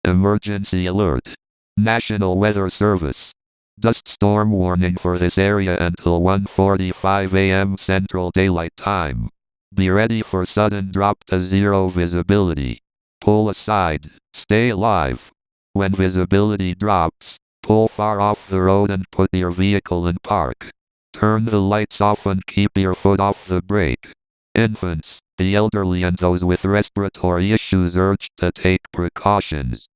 Emergency alert. National Weather Service. Dust storm warning for this area until 1:45 a.m. Central Daylight Time. Be ready for sudden drop to zero visibility. Pull aside. Stay alive. When visibility drops, pull far off the road and put your vehicle in park. Turn the lights off and keep your foot off the brake. Infants, the elderly and those with respiratory issues urged to take precautions.